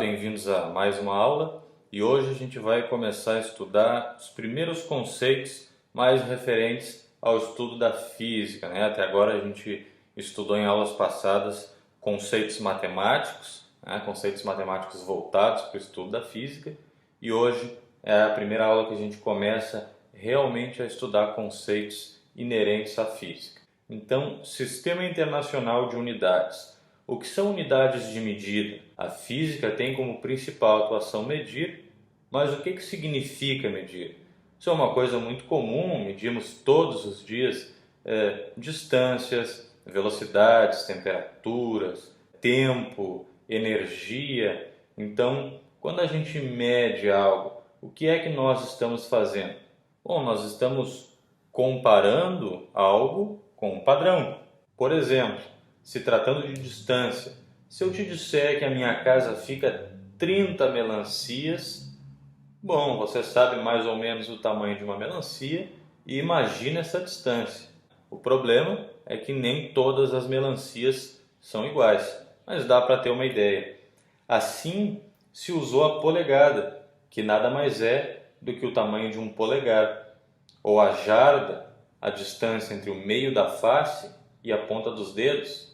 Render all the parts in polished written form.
bem-vindos a mais uma aula e hoje a gente vai começar a estudar os primeiros conceitos mais referentes ao estudo da física, né? Até agora a gente estudou em aulas passadas conceitos matemáticos, né? Conceitos matemáticos voltados para o estudo da física, e hoje é a primeira aula que a gente começa realmente a estudar conceitos inerentes à física. Então, Sistema Internacional de Unidades. O que são unidades de medida? A física tem como principal atuação medir, mas o que significa medir? Isso é uma coisa muito comum, medimos todos os dias distâncias, velocidades, temperaturas, tempo, energia. Então, quando a gente mede algo, o que é que nós estamos fazendo? Bom, nós estamos comparando algo com um padrão. Por exemplo, se tratando de distância, se eu te disser que a minha casa fica 30 melancias, bom, você sabe mais ou menos o tamanho de uma melancia e imagina essa distância. O problema é que nem todas as melancias são iguais, mas dá para ter uma ideia. Assim, se usou a polegada, que nada mais é do que o tamanho de um polegar, ou a jarda, a distância entre o meio da face e a ponta dos dedos.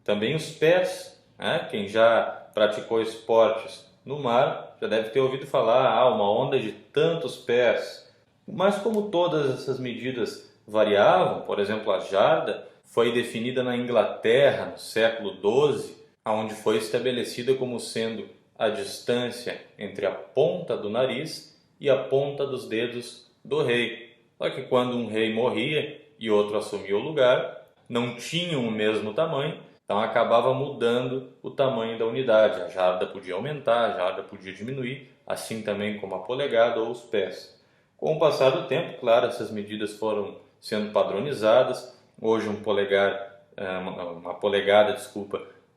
Também os pés, né? Quem já praticou esportes no mar já deve ter ouvido falar, uma onda de tantos pés. Mas como todas essas medidas variavam, por exemplo, a jarda foi definida na Inglaterra no século XII, onde foi estabelecida como sendo a distância entre a ponta do nariz e a ponta dos dedos do rei. Só que quando um rei morria e outro assumia o lugar, não tinham o mesmo tamanho, então acabava mudando o tamanho da unidade. A jarda podia aumentar, a jarda podia diminuir, assim também como a polegada ou os pés. Com o passar do tempo, claro, essas medidas foram sendo padronizadas. Hoje uma polegada,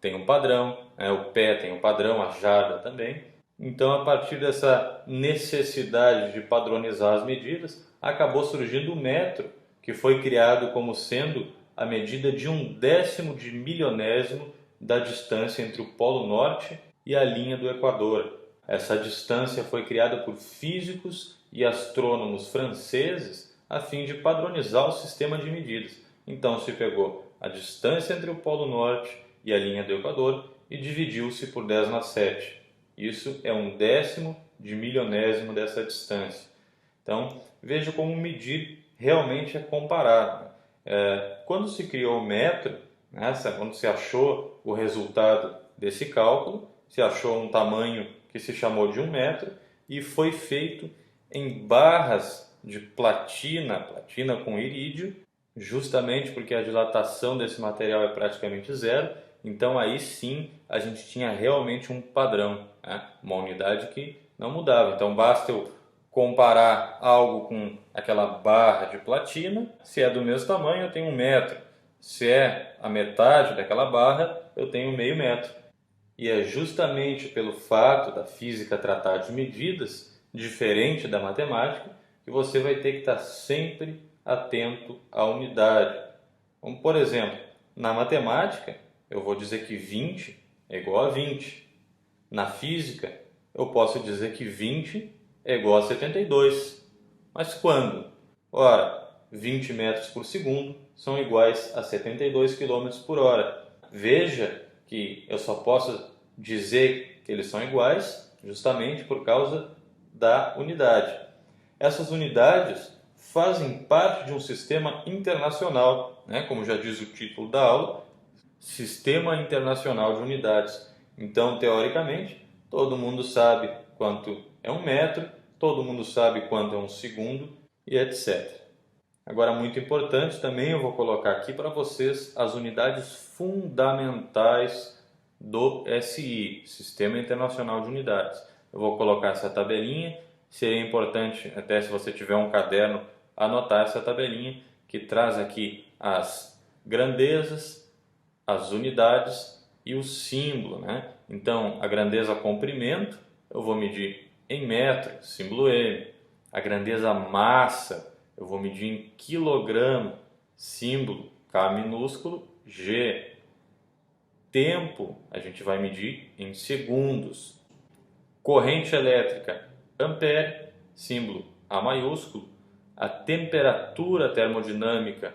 tem um padrão, o pé tem um padrão, a jarda também. Então, a partir dessa necessidade de padronizar as medidas, acabou surgindo o metro, que foi criado como sendo a medida de 1/10 de milionésimo da distância entre o Polo Norte e a linha do Equador. Essa distância foi criada por físicos e astrônomos franceses a fim de padronizar o sistema de medidas. Então se pegou a distância entre o Polo Norte e a linha do Equador e dividiu-se por 10⁻⁷. Isso é 1/10 de milionésimo dessa distância. Então veja como medir realmente é comparar. Quando se criou o metro, quando se achou o resultado desse cálculo, se achou um tamanho que se chamou de 1 metro e foi feito em barras de platina com irídio, justamente porque a dilatação desse material é praticamente zero. Então aí sim a gente tinha realmente um padrão, uma unidade que não mudava. Então basta eu comparar algo com aquela barra de platina, se é do mesmo tamanho eu tenho 1 metro, se é a metade daquela barra eu tenho meio metro. E é justamente pelo fato da física tratar de medidas, diferente da matemática, que você vai ter que estar sempre atento à unidade. Como, por exemplo, na matemática eu vou dizer que 20 é igual a 20. Na física eu posso dizer que 20 é igual a 72. Mas quando? Ora, 20 metros por segundo são iguais a 72 km por hora. Veja que eu só posso dizer que eles são iguais justamente por causa da unidade. Essas unidades fazem parte de um sistema internacional, como já diz o título da aula, Sistema Internacional de Unidades. Então, teoricamente, todo mundo sabe quanto é 1 metro, todo mundo sabe quanto é 1 segundo e etc. Agora, muito importante também, eu vou colocar aqui para vocês as unidades fundamentais do SI, Sistema Internacional de Unidades. Eu vou colocar essa tabelinha, seria importante, até se você tiver um caderno, anotar essa tabelinha que traz aqui as grandezas, as unidades e o símbolo, Então, a grandeza comprimento, eu vou medir em metro, símbolo M. A grandeza massa, eu vou medir em quilograma, símbolo K minúsculo, G. Tempo, a gente vai medir em segundos. corrente elétrica ampere, símbolo A maiúsculo, a temperatura termodinâmica,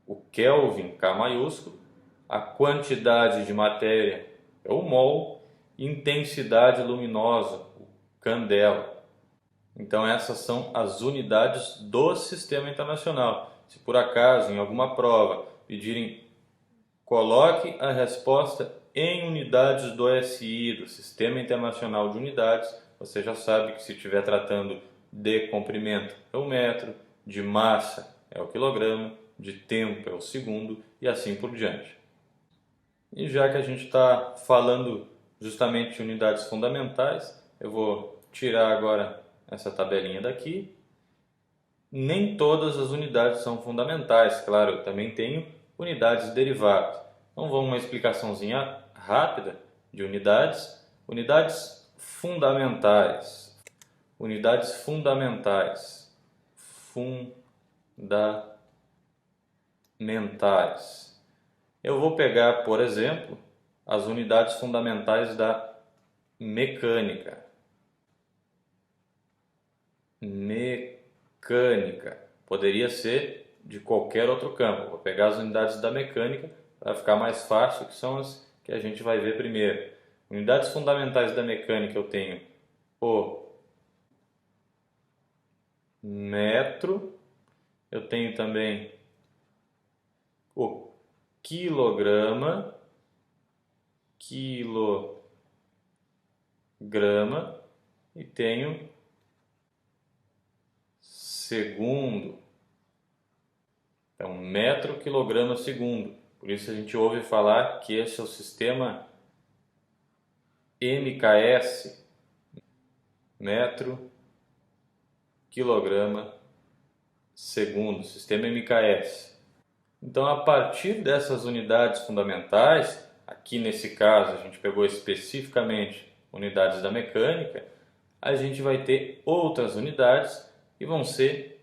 o Kelvin, K maiúsculo, a quantidade de matéria é o mol, intensidade luminosa, o candela. Então essas são as unidades do Sistema Internacional. Se por acaso em alguma prova pedirem coloque a resposta em unidades do SI, do Sistema Internacional de Unidades, você já sabe que se estiver tratando de comprimento é o metro, de massa é o quilograma, de tempo é o segundo e assim por diante. E já que a gente está falando justamente de unidades fundamentais, eu vou tirar agora essa tabelinha daqui. Nem todas as unidades são fundamentais, claro, eu também tenho unidades derivadas. Então vamos uma explicaçãozinha rápida de unidades. Unidades fundamentais. Unidades fundamentais. Fundamentais. Eu vou pegar, por exemplo, as unidades fundamentais da mecânica. Mecânica. Poderia ser de qualquer outro campo. Vou pegar as unidades da mecânica para ficar mais fácil, que são as que a gente vai ver primeiro. Unidades fundamentais da mecânica eu tenho o metro, eu tenho também o quilograma, e tenho segundo. Então, metro, quilograma, segundo. Por isso a gente ouve falar que esse é o sistema MKS, metro, quilograma, segundo, sistema MKS. Então, a partir dessas unidades fundamentais, aqui nesse caso a gente pegou especificamente unidades da mecânica, a gente vai ter outras unidades que vão ser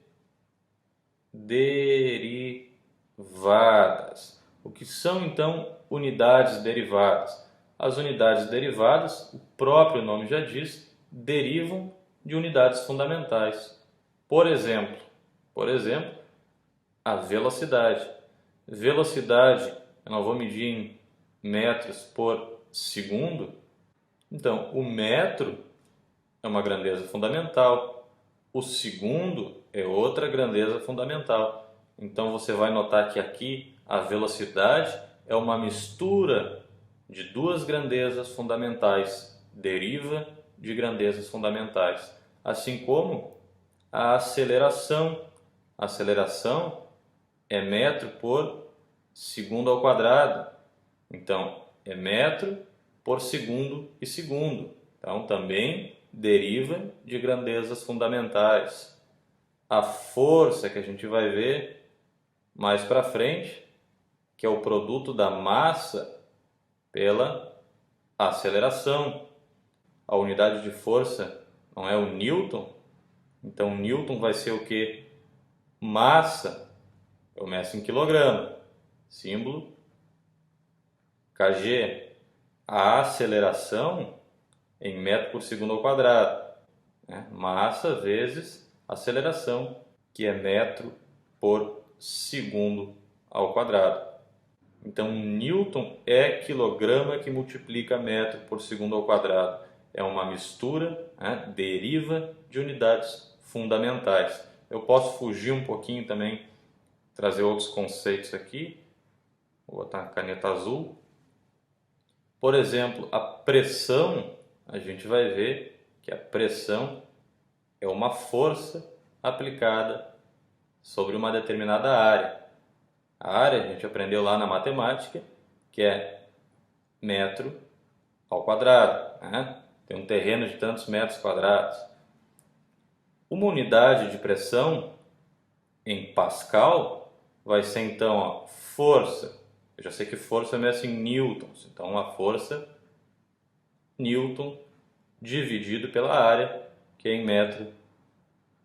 derivadas. O que são então unidades derivadas? As unidades derivadas, o próprio nome já diz, derivam de unidades fundamentais. Por exemplo, a velocidade. Velocidade, eu não vou medir em metros por segundo. Então, o metro é uma grandeza fundamental. O segundo é outra grandeza fundamental. Então, você vai notar que aqui a velocidade é uma mistura de duas grandezas fundamentais, deriva de grandezas fundamentais. Assim como a aceleração. A aceleração é metro por segundo ao quadrado. Então, é metro por segundo e segundo. Então, também deriva de grandezas fundamentais. A força que a gente vai ver mais para frente, que é o produto da massa pela aceleração. A unidade de força não é o Newton, então Newton vai ser o que? Massa, eu meço em quilograma, símbolo kg. A aceleração em metro por segundo ao quadrado, né? Massa vezes aceleração, que é metro por segundo ao quadrado. Então, Newton é quilograma que multiplica metro por segundo ao quadrado. É uma mistura, né? Deriva de unidades fundamentais. Eu posso fugir um pouquinho também, trazer outros conceitos aqui. Vou botar a caneta azul. Por exemplo, a pressão, a gente vai ver que a pressão é uma força aplicada sobre uma determinada área. A área a gente aprendeu lá na matemática, que é metro ao quadrado, né? Tem um terreno de tantos metros quadrados. Uma unidade de pressão em Pascal vai ser então a força. Eu já sei que força é meça em newtons, então a força newton dividido pela área, que é em metro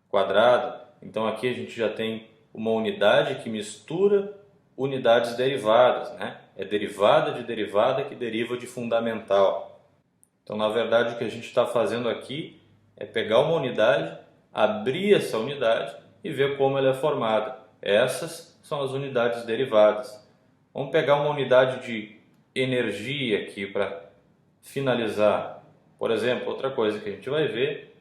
quadrado. Então aqui a gente já tem uma unidade que mistura unidades derivadas, né? É derivada de derivada que deriva de fundamental. Então, na verdade, o que a gente está fazendo aqui é pegar uma unidade, abrir essa unidade e ver como ela é formada. Essas são as unidades derivadas. Vamos pegar uma unidade de energia aqui para finalizar. Por exemplo, outra coisa que a gente vai ver,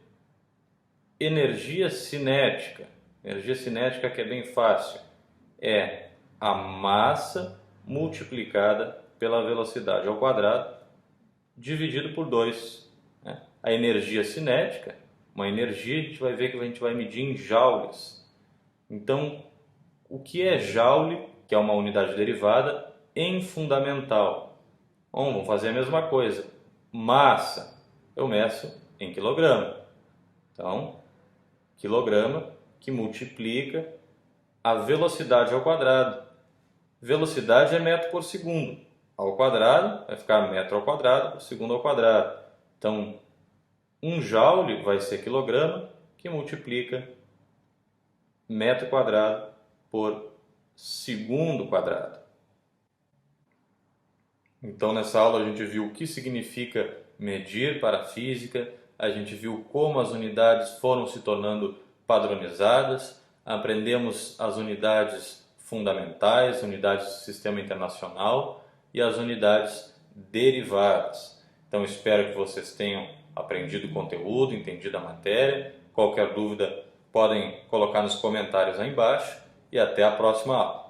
energia cinética. Energia cinética que é bem fácil. É a massa multiplicada pela velocidade ao quadrado dividido por 2. Né? A energia cinética, uma energia, a gente vai ver que a gente vai medir em joules. Então, o que é joule, que é uma unidade derivada, em fundamental? Bom, vamos fazer a mesma coisa. Massa, eu meço em quilograma. Então, quilograma que multiplica a velocidade ao quadrado. Velocidade é metro por segundo. Ao quadrado vai ficar metro ao quadrado por segundo ao quadrado. Então, 1 joule vai ser quilograma que multiplica metro quadrado por segundo quadrado. Então, nessa aula a gente viu o que significa medir para a física, a gente viu como as unidades foram se tornando padronizadas, aprendemos as unidades fundamentais, unidades do sistema internacional e as unidades derivadas. Então, espero que vocês tenham aprendido o conteúdo, entendido a matéria. Qualquer dúvida podem colocar nos comentários aí embaixo e até a próxima aula.